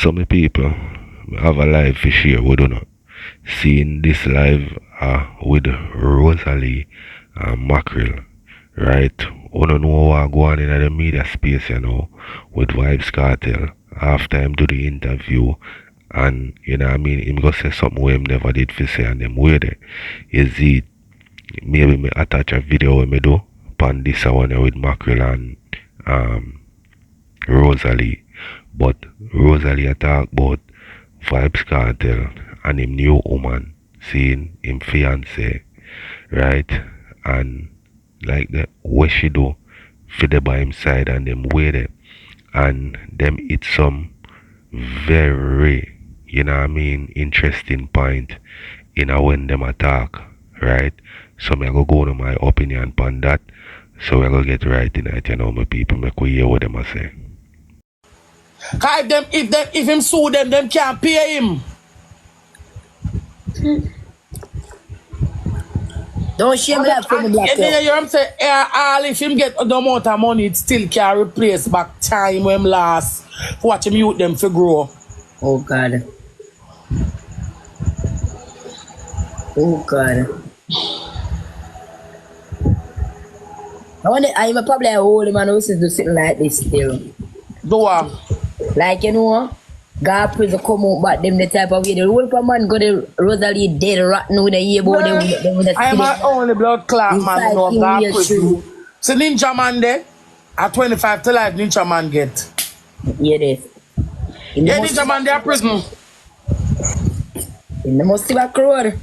Some people have a live for share, we do not. Seeing this live with Rosalie and Mackerel, right? We don't know what go on in the media space, you know, with Vybz Kartel. After him do the interview, and you know what I mean, him go say something where him never did for say, and them way there. Is it maybe me attach a video where me do upon this one with Mackerel and Rosalie. But Rosalie talk about Vybz Kartel and him new woman, seeing him fiance, right? And like that, what she do for the by him side and them way there. And them hit some very, you know what I mean, interesting point in when them attack, right? So me go to my opinion on that. So we go get right tonight, you know, my people, make we hear what them a say. Cause if him sue them can't pay him. Don't shame that for the black. And then you know what I'm saying? All if him get the amount of money, it still can replace back time when him last for watch him youth them for grow. Oh God. Oh God. I'm probably a old man who says do something like this still. Do what? Like, you know, God prison come out back them the type of way. The whole man go the ROSEALEE dead rotten with a year about them with a I'm my only blood clot man, no God prison. So Ninja Man there, at 25 to life, Ninja Man get. Yeah, this. Yeah, Ninja Man there prison. In the Musty back road.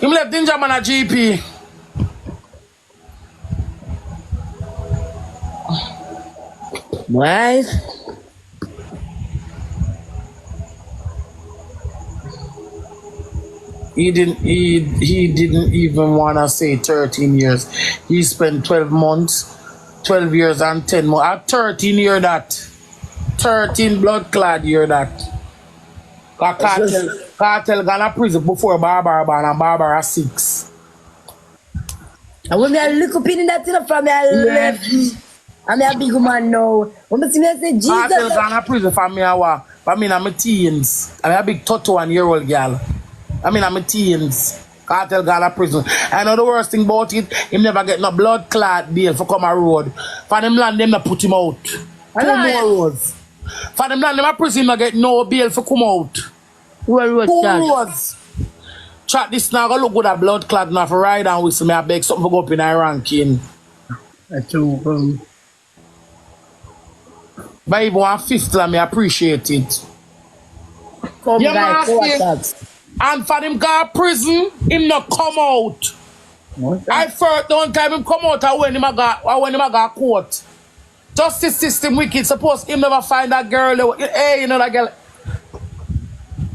Him left Ninja Man a GP. Why? He didn't even wanna say 13 years. He spent 12 months, 12 years and 10 months. At 13 year that. 13 blood clad year that. Kartel gonna prison before Barbara born and Barbara 6. And when I look up in that thing from me, I left. I'm a big man now. When I see me, I say, Jesus. Kartel gonna prison for me, I'm in my teens. I'm a big 31-year-old girl. I'm in my teens. Kartel gonna prison. I know the worst thing about it, him never get no blood clot bail for come a road. For them land, them not put him out. 2 more roads. For them land, them a prison not get no bail for come out. 2 roads. Chat this now, go look good at blood clot now for ride and whistle me, I beg something for go up in our ranking. That's true. But even 1/5 of me appreciate it. Come yeah, back, and for him go to prison, him not come out. I first don't time him come out when him go court. Justice system wicked. Suppose him never find that girl. Hey, you know that girl.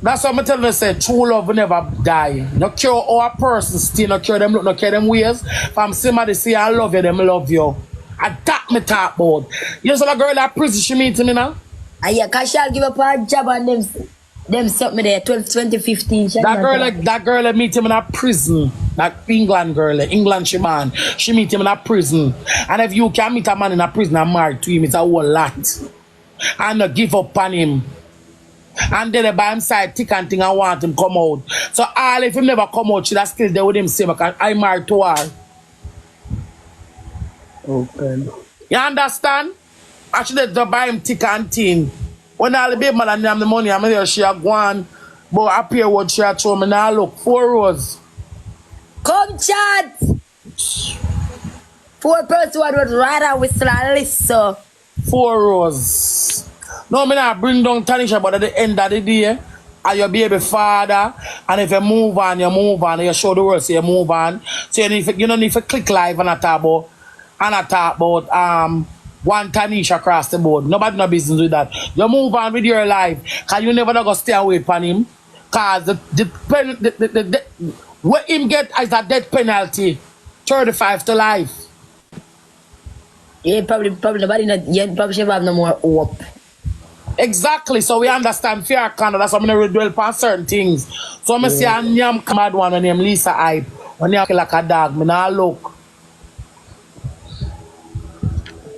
That's what I'm telling you. Say true love will never die. No care how a person still, no care them look, no care them ways. From somebody say I love you, them love you. And that me talk about. You know that girl at prison, she meet me now? And yeah, cause she'll give up her job and them something there, 2015. That girl that meet him in a prison. That England girl, England she man. She meet him in a prison. And if you can meet a man in a prison and married to him, it's a whole lot. And not give up on him. And then they by him side thick and thing and want him come out. So all if him never come out, she'll still there with him same because I married to her. Okay. You understand? I should have buy him thick and thin. When all the baby man and them the money, I'm there, she a go on. But I pay what she a throw me now look. 4 rows. Come chat! 4 person would rather whistle and listen. 4 rows. No, me not bring down Tanisha, but at the end of the day, are your baby father, and if you move on, you show the world, say you move on. So you don't need to click live and talk about one Tanisha across the board. Nobody no business with that. You move on with your life, cause you never gonna stay away from him. Cause what him get is a death penalty, 35 to life. Yeah, probably nobody probably should have no more hope. Exactly, so we understand fear kind of that's why I'm gonna dwell upon certain things. So I'm say a nyam mad one when name Lisa hype, when you like a dog, me now look.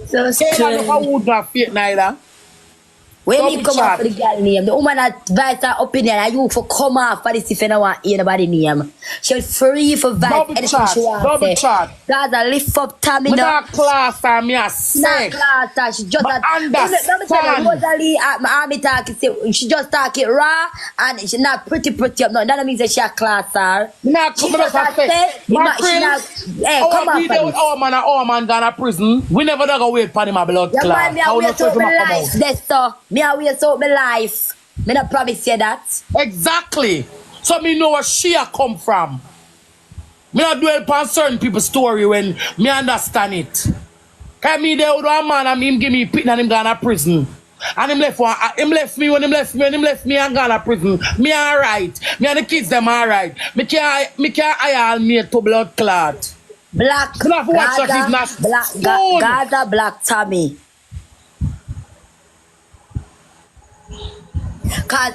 So say I look a wood not fake neither. When me come off for the girl name, the woman advise her opinion and you for come off for this if you don't want anybody name. She's free for vibe anything she wants. Double chat. That's a lift up Tammy Me now. not class her, me a say. Not class her, she just But understand. Rosalie at my army talk, she just talk it raw and she not pretty up. No, that means that she a class her. Not come on, say. Hey, come on. We there with our man gone to prison. We never go wait for him a blood clot. Me a wait out my life, that's so. Me a wait out my life. Me not promise you that. Exactly. So me know where she a come from. Me not dwell upon certain people's story when me understand it. Cause me there with one man and him give me pit and him gone to prison. And him left me and gone to prison. Me alright. Me and the kids them alright. Me can't hire me to blood clot. Black Gaza Black Tommy. Cause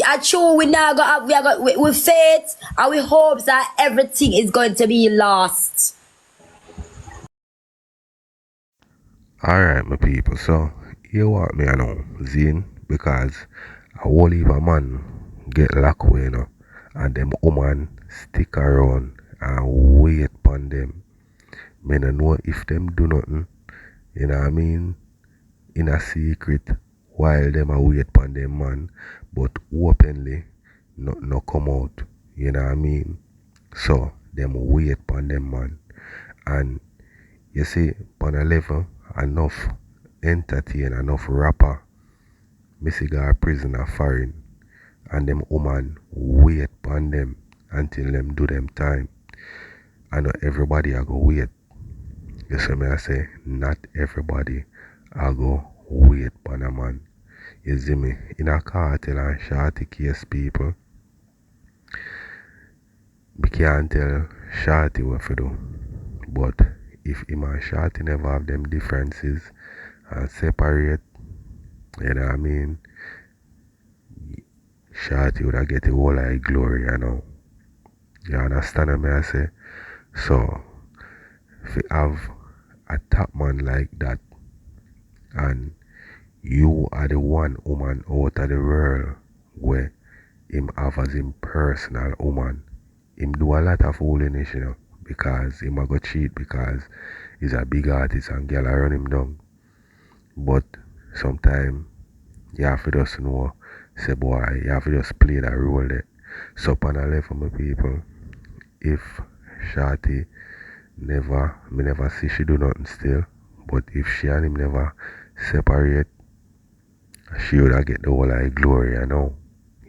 as true we now got we faith and we hope that everything is going to be lost. Alright, my people, so you what me I know, Zine, because a whole heap of man get locked away, you know, and them woman stick around and wait upon them. Me no know if them do nothing, you know what I mean, in a secret while them a wait upon them man, but openly no come out, you know what I mean. So them wait upon them man, and you see upon a level enough entertain, enough rapper, Missy got prison or foreign, and them woman wait upon them until them do them time. I know everybody I go wait. You see me I say, not everybody I go wait upon a man. You see me, in a cartel and shorty case people, we can't tell shorty what to do. But if him and shorty never have them differences and separate, you know what I mean, shorty would have get the whole of glory, you know. You understand what I say? So, if you have a top man like that, and you are the one woman out of the world where him have as him personal woman, him do a lot of foolishness, you know, because him a go cheat because he's a big artist and girl run him down. But sometimes you have to just know, say boy, you have to just play that role there. So upon a level, my people, if shorty me never see she do nothing still, but if she and him never separate, she would have get the whole of glory, you know.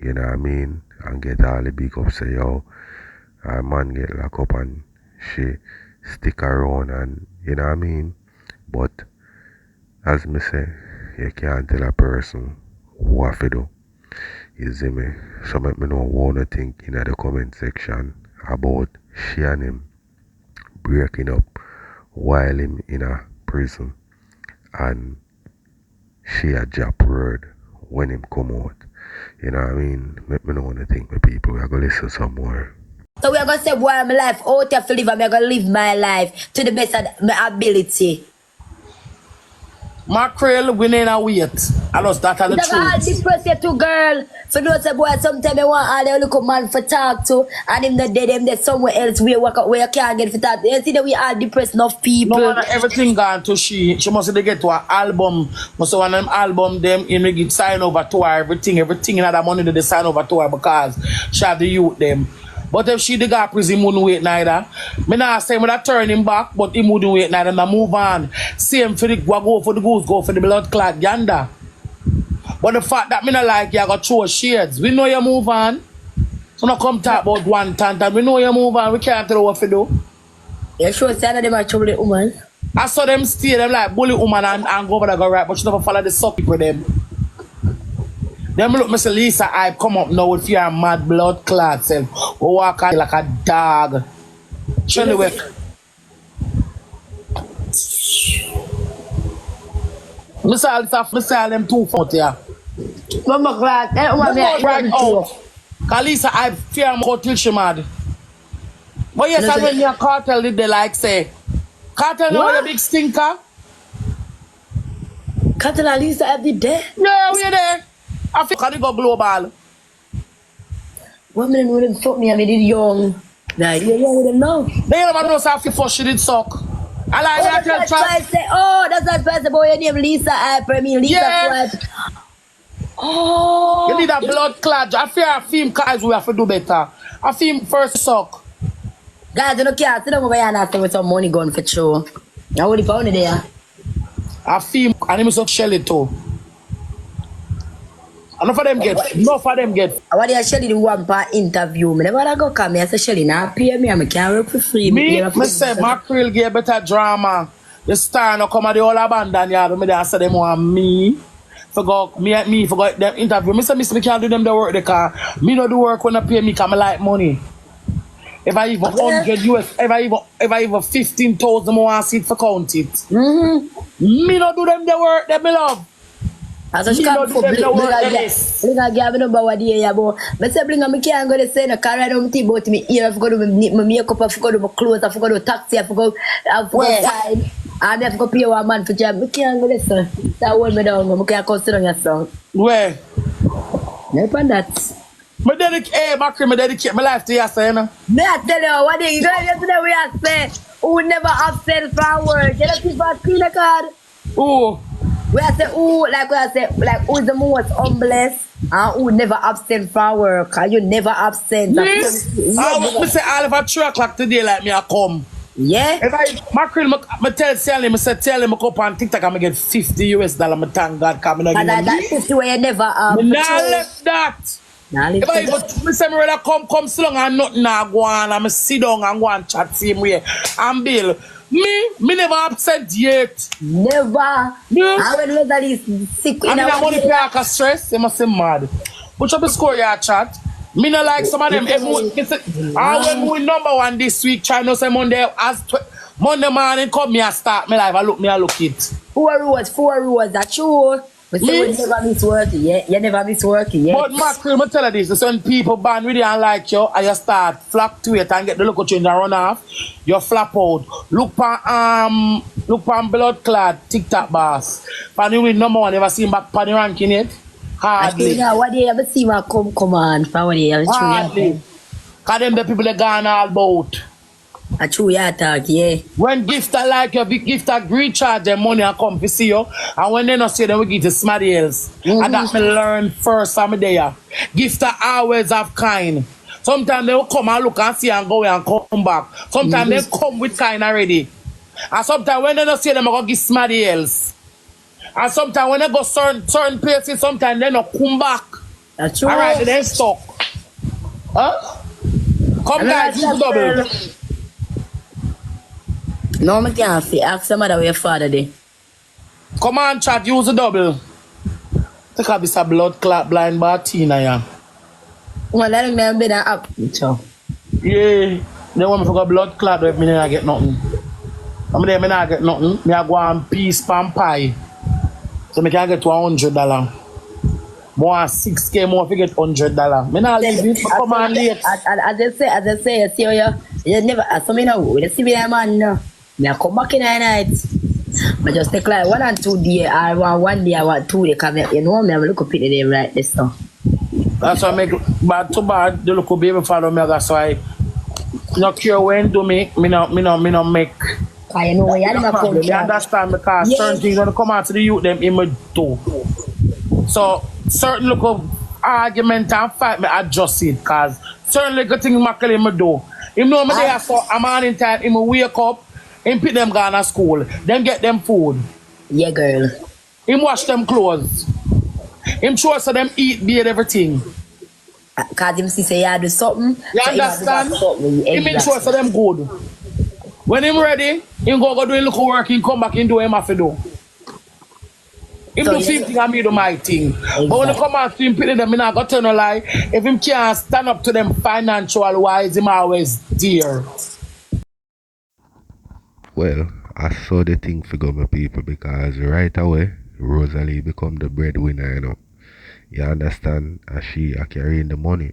You know what I mean? And get all the big ups, say yo, a man get locked up and she stick around, and you know what I mean? But as me say, you can't tell a person what to do. You see me? So make me know what you think in the comment section about she and him breaking up while him in a prison, and she a drop word when him come out. You know what I mean? Make me know what you think, my people. We are going to listen some more. So we are going to say, boy, my life out here to live, and I'm going to live my life to the best of my ability. Mackerel winning a wait. I lost that on the truth. All depressed you too, girl. For those boy, sometimes I want all the little man for talk to, and him not dead, them there somewhere else where you can't get for talk. You see that we all depressed enough people. No man, everything gone to she. She must have get to her album. Must have one of them album them in we get sign over to her, everything in that money that they sign over to her because she have the youth them. But if she did got prison, he wouldn't wait neither. Me not say me that turn him back, but he wouldn't wait neither. Now move on. Same for the go for the goose, go for the blood clot yonder. But the fact that me not like you got throw shades. We know you move on. So not come talk about one time. We know you move on. We can't tell what to do. You sure some of them are trouble woman? I saw them stay them like bully woman and go over there go right, but she never follow the sucky for them. Them look Mr. Lisa I come up now with your mad blood clot self. Who walk out like a dog. Surely work. Mr. them too out here. Mama glad. That one right out. Cause Lisa I fear more till she mad. But yes, and when your cartel did they like say, cartel know the big stinker? Kartel and Lisa every day. Yeah, we there. I feel can go global. Women wouldn't fuck me, I mean, young. Nah, you young with them now. They never know how before she did suck. I like that tell Chad. That's what I say, boy, your name Lisa, I mean, Lisa Swipe. Oh. You need a blood clot. I fear a film guys we have to do better. I film first suck. Guys, you don't care. Sit down over here and ask with some money gone for sure. I would have found it there. I film and him suck Shelly too. Enough of them get. Enough of them get. I want to Shelly the one part interview. Me never go come here. I say Shelly now pay me. I can't work for free. Me say Mackerel get better drama. The star no come at the whole abandon yard. Me there say them want me. Forgot them interview. Me say me can't do them the work because me no do work when I pay me because I like money. If I even 100 US, if I even 15,000 more I see it for count it. Me no do them the work that me love. As I can't do them the work that is. Blinga give me number what day about. But say Blinga me can't go to say no car I don't think about me ear. I forgot to my makeup. I forgot to my clothes. I forgot to taxi. I forgot time. And I forgot pay one man for job. Me can't go to say. That hold me down. Me can't consider your song. Where? Never on that. Me dedicate my life to you, say, you know. Me I tell you, what day you go yesterday we have said, who never absent from work. You know people screen a card? Who? We have said, who's the most humblest and who never absent from work. And you never absent. Yes. I say all of 3 o'clock today like me I come. Yeah? If I tell him, tell him I go up on TikTok and I get $50 US. I thank God coming again. And that 50 where you never I left that. If I even say me rather come sit down and nothing I go on and I sit down and go and chat same way. And Bill, me never absent yet. Never. Yeah. I when Rosalie is sick. I mean I money pay like a stress, they must say mad. Put up the score your chat. Me not like some of them. I went number 1 this week, trying to say Monday morning come me and start me live. I look it. 4 rows, that's true. But say you never miss work, yeah. You never miss work, yeah. But Mackerel, I tell you this, when people ban with you and like you, and you start fluctuate and get the local change and run off, you flap out. Look on blood clad TikTok boss. Pan you win number 1, ever seen back pan the ranking yet? Hardly. What day you ever see my come on for what day? Hardly. Cause them the people that gone all about. A true yeah talk, yeah. When gifter like you, gifter recharge them money and come to see you. And when they not see them, we give to somebody else. And that me learn first from there. Gifter always have kind. Sometimes they will come and look and see and go and come back. Sometimes they come with kind already. And sometimes when they not see them, I go give somebody else. And sometimes when they go certain places, sometimes they not come back. That's true. Alright, they stuck. Huh? Come guys, use double. No, I can't see. Ask somebody where your father there. Come on, chat, use the double. Take a bit of blood clot blind Martina, yeah. Well, I don't know, been an up. Yeah. They want me to go blood clot if me not get nothing. I'm there, me not get nothing. Me I go on peace pan pie. So me can get $100. More 6K more if you get $100. Me not leave it, come on late. As I say, you see you never, as some know, you see me that man, no. Me I come back in the night. I just take like 1 and 2 days. I want 1 day, I want 2 days. Cause you know me, I look up at the right this stuff. That's why I make bad too bad. The local baby follow me. That's why not care when do me not make. Cause you know when you never come. You understand because certain things gonna come out to the youth them in me too. So certain local argument and fight me adjust it cause certain little things Mackerel me do. Him know me there so I'm on in time. Him wake up. Him pick them gone to school. Them get them food. Yeah, girl. Him wash them clothes. Him sure so them eat, bathe, everything. Cause him see say you do something. You so understand? He make exactly. sure so them good. When him ready, him go do a little work, he come back and do him have to do. Him So do same thing and me do my thing. Exactly. But when he come out to him, pick them, I not go tell no lie. If him can't stand up to them financial wise, him always dear. Well, I saw the thing figure my people because right away, Rosalie become the breadwinner, you know. You understand? And she are carrying the money.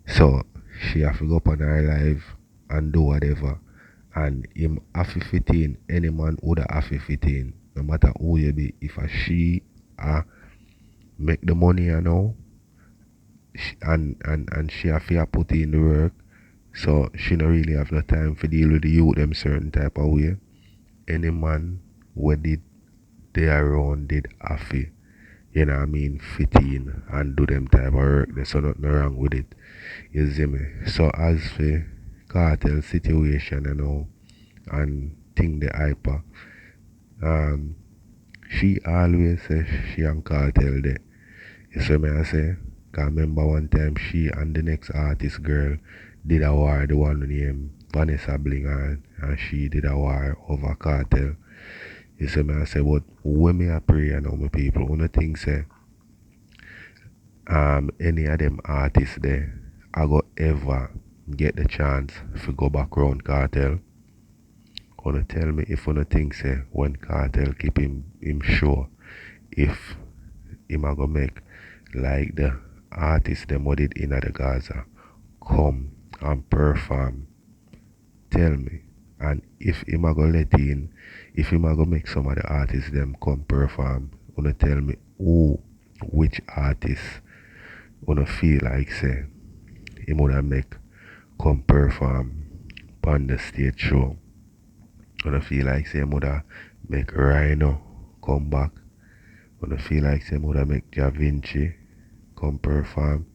So, she have to go up on her life and do whatever. And him have to fit in. Any man would have to fit in. no matter who you be, if a she make the money, you know, and she have to put in the work, so she don't really have no time for deal with the youth them certain type of way. Any man who did they around did have to, you know what I mean, fit in and do them type of work. There's nothing wrong with it. You see me? So as for Kartel situation, you know, and thing the hyper, she always say she and Kartel there. You see me I say? Cause I remember one time she and the next artist girl did a war, the one named Vanessa Blinga, and she did a war over Kartel. You see me I say, but when me I pray, you know, my people, one of the things say, any of them artists there, I go ever get the chance to go back around Kartel. Gonna tell me if one of the things say when Kartel keep him sure if him a go make like the artists them what did in the Gaza come and perform. Tell me, and if him a go let in, if him a go make some of the artists them come perform, wanna tell me which artist wanna feel like say him wanna make come perform on the stage show. Wanna feel like say him wanna make Rhino come back. Wanna feel like say him wanna make Da Vinci come perform.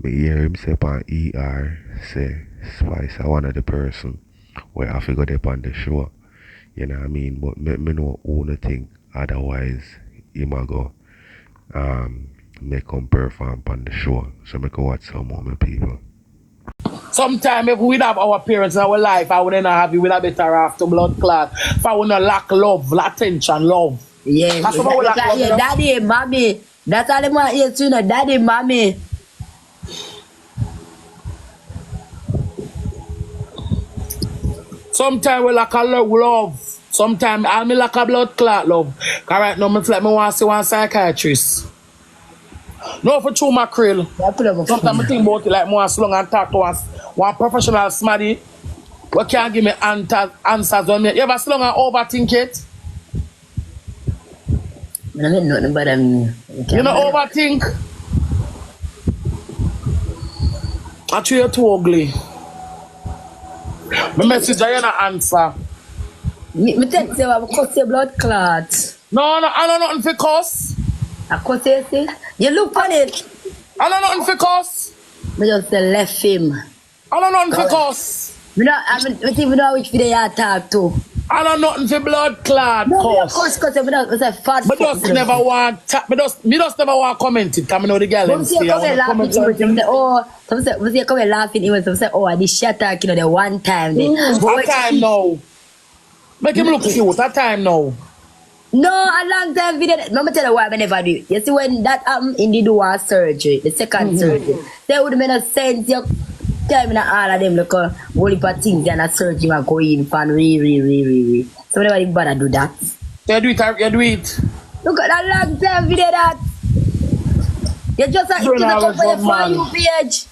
Me hear him say on ER say Spice are one of the person where I figure they on the show. You know what I mean? But me know who no think otherwise him a go make him perform on the show. So me go watch some more people. Sometimes if we'd have our parents in our life, I wouldn't have you with a better after blood clot. If I wouldn't lack love, attention, love. Yeah, that's what we lack love, yeah, daddy and mommy. That's all them want hear too, no, daddy and mommy. Sometimes we lack a love. Sometimes I me lack a blood clot love. Cause right now I feel like I want to see one psychiatrist. No, for true mackerel. Sometimes I think about it like more long and talk to one professional smarty who can give me answers on me. You ever slung and overthink it? I don't know nothing about them. You know overthink? Actually, you're too ugly. My message I don't answer. Me text you, I will cut your blood clot. No, I don't know nothing for cuss. I cut you, see? You look on it. I don't know nothing for cuss. Me just left him. I don't know nothing for cuss. I don't even know which video you talk to. I don't know nothing for blood clot cuss. Because I was a fat but just never want me just never want comment it. Come know the girl and see. Some say come laughing even some say this shit talk, you know, the one time that time now. Make him look cute, that time now. No, a long time video. Let me tell you why I never do it. You see when that happened in the do surgery, the second surgery, they would have made a sense you tell me that all of them look a whole heap of things and a surgery and go in for re. So nobody bother do that. You do it. Look at that long time video that. You just like you up for your For You page.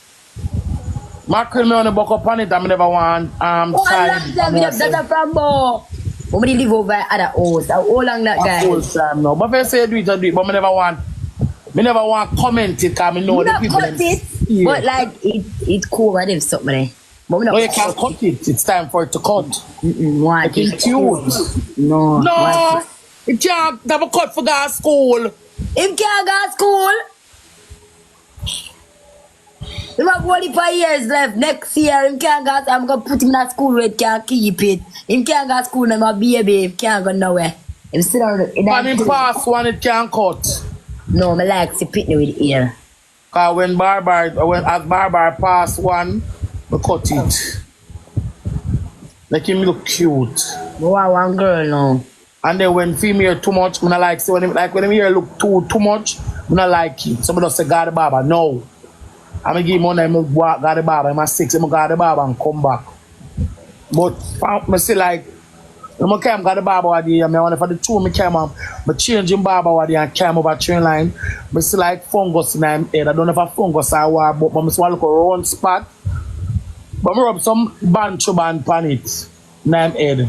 Mackerel me on the buck up on it, I never want a long time video that's from Bo. When live over at a house, how long that guy? Full time now. But if I say do it, but I never want comment it, because I know the people. Cut it, yeah. But like it cool and them something. But we no, you can't cut it. It's time for it to cut. Like it's cute. No. It can't have a cut for go to school. Him can't go to school. He have only 5 years left. Next year, him can't go. I'm gonna put him in a school where he can't keep it. Him can't go to school now, my baby. He can't go nowhere. Him sit down. And him pass one, it can't cut. No, I like to pitney with ear. Cause when Barbar pass one, we cut it. Make him look cute. I want one girl now. And then when female too much, I like see when him hair look too much, I like it. Somebody just say God the barber. No. I'm gonna give him money, I'm gonna walk God the barber, I'm gonna 6, I'm gonna go to the barber and come back. But I see like I'm gonna come to the barber over there, I want for the two I came on, I change him barber over there and came over train line. I see like fungus in my head. I don't know if a fungus I want, but I see look a round spot. But I rub some bancho band on it in my head.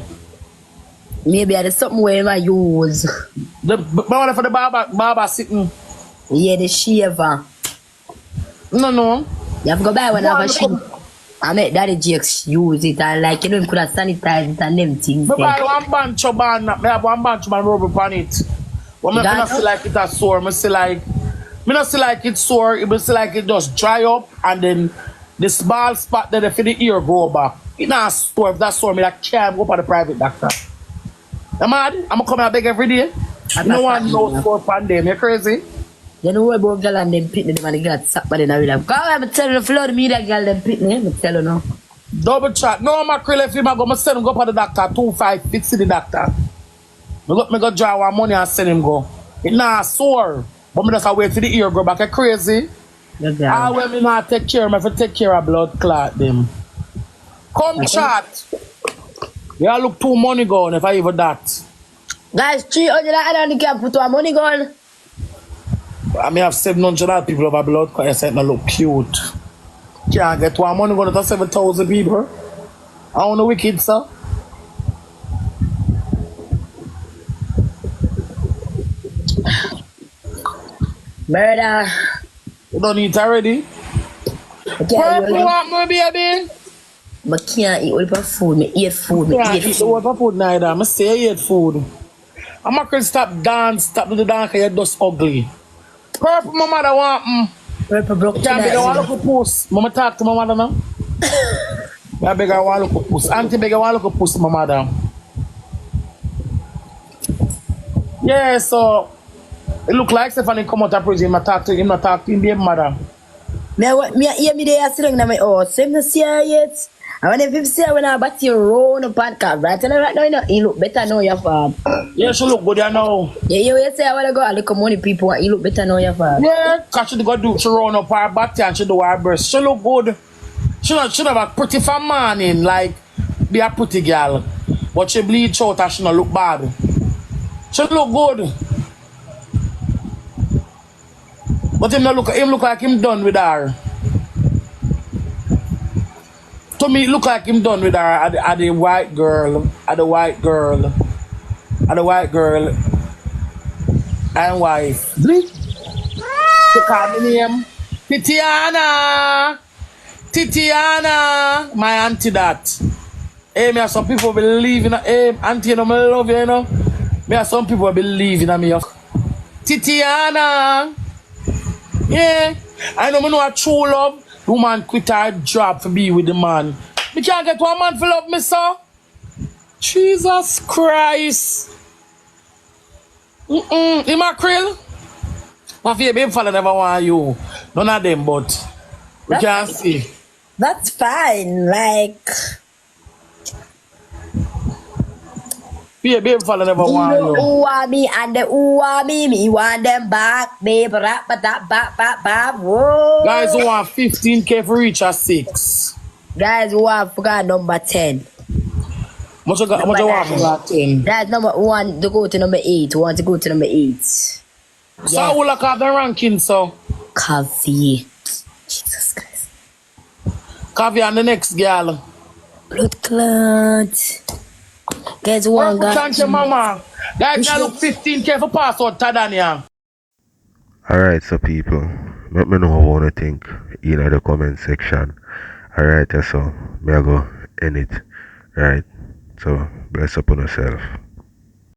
Maybe there's something where I use. The one for the barber sitting. Yeah, the shaver. No. You have to go buy one of a sheet. I make Daddy Jakes use it and like, you know, you could have sanitized it and them things. I buy one bunch of band, I have one bunch of rub upon it. But I don't feel like it a sore. I feel like it's sore. It feel like it just dry up and then the small spot there for the ear grow back. It not sore. If that's sore, I can't go to the private doctor. I'm mad. I'm gonna come and beg every day. No one knows sore from them. You crazy? You know what about girl and them pitney, them and the girl suck by the now. Come on, I'm telling you, flood me that girl them pitney. I'm telling you now. Double chat. No, I'm krill if I go send him go to the doctor. 256 to the doctor. Me go draw one money and send him go. It not sore. But me just wait for the ear go back. You crazy? All when me not take care of me, if I take care of blood clot them. Come chat. You look too money gone if I even that. Guys, 300 I don't can put our money gone. I may have 700 people over blood clot. I said no look cute. Can't get one money going to 7,000 people. I don't know wicked, sir. Murder. You don't eat already? Purple want me, baby? I can't eat all the food. I eat food. I can't eat the whole food neither. I say I eat food. I'm not going to stop do the dance because you're just ugly. Purple, my mother want Purple broke can't beg her look puss. Mama talk to my mother now. I beg her look puss. Auntie beg her look puss, my mother. Yeah, so it look like Stephanie come out of prison. I talk to him, not talk to him, baby mother. Me hear me there sitting in my house. So I'm not see her yet. And when if you see her when I bat you round up and car, right? And right now, you know, you look better now, your father. Yeah, she look good, you know. Yeah, you say I want to go and look at money people and you look better now, your father. Yeah, because she go do, she run up her body and she do her breast. She look good. She not have a pretty for morning, like, be a pretty girl. But she bleach out and she not look bad. She look good. But him look like him done with her. To me, it look like him done with her at the white girl. At the white girl. At the white girl. And wife. She call me name. Titiana. My auntie that. Hey, me have some people believe in her. Hey, auntie, you know, me love you, you know. Me have some people believe in me. Titiana. Yeah. I know me know a true love. The woman quit her job to be with the man. Me can't get one man to love me, sir. Jesus Christ. In my krill. My baby father never want you. None of them, but we can't see. That's fine, like. Baby father never want you. Who want me and the who want me want them back, baby. Whoa. Guys who want 15K for reach at 6. Guys who want forgot number 10. Much you want for 10? That's number 1 to go to number 8. 1 to go to number 8. So who look at the ranking, so? Coffee. Jesus Christ. Coffee and the next girl. Blood clot. Guys, one guy. Thank you, mama. Guys, I look 15K for password, Tadania. Alright, so people, let me know what you want to think in the comment section. Alright, so me I go end it. Right, so bless up on yourself.